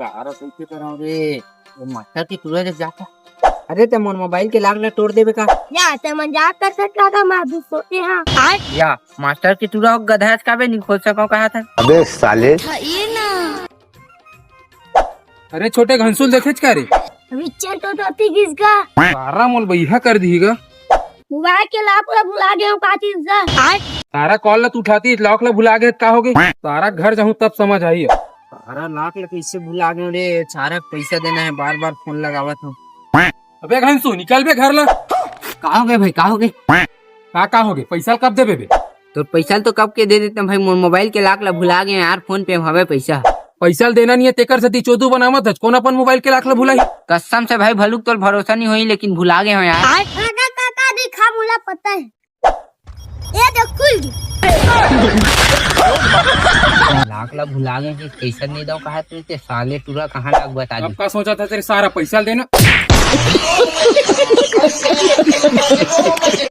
सारा कैसे कराओ रे वो मास्टर की तुरंत जाता। अरे ते मोर मोबाइल के लाग ले तोड़ देबे का या ते मजाक कर सकता था मैं भी सोचे हाँ या मास्टर की तुरा गधा का भी नहीं खोल सको कहा था। अबे साले ये ना अरे छोटे घंसुल देखे का रे विचार तो होती किसका सारा मोल भैया कर दीगा। मोबाइल के लाभ पूरा भुला गया हूँ का चीज सारा कॉल ला तू उठाती लॉक ला भुला गए का हो गई। सारा घर जाऊँ तब समझ आई है। सारा लाख ले कैसे भुला गए रे सारा पैसा देना है बार बार फोन लगावत हूँ। अबे घंसू निकल बे घर ला। कहा हो गए भाई कहा हो गए का हो गए पैसा कब दे बे तो पैसा तो कब के दे देते भाई मोर मोबाइल के लाख ला भुला गए यार फोन पे हवे पैसा पैसा देना नहीं है तेकर सती चोदू बनावत है कौन अपन मोबाइल के लाख ला भुलाई। कसम से भाई भलुक तो भरोसा नहीं हुई लेकिन भुला गए हो यार। काका काका दिखा मुला पता है ये देख खुल लाख ला भुला गए कि पैसा नहीं दो कहा ते साले तुरा कहाँ लाग बता अब का सोचा था तेरे सारा पैसा देना।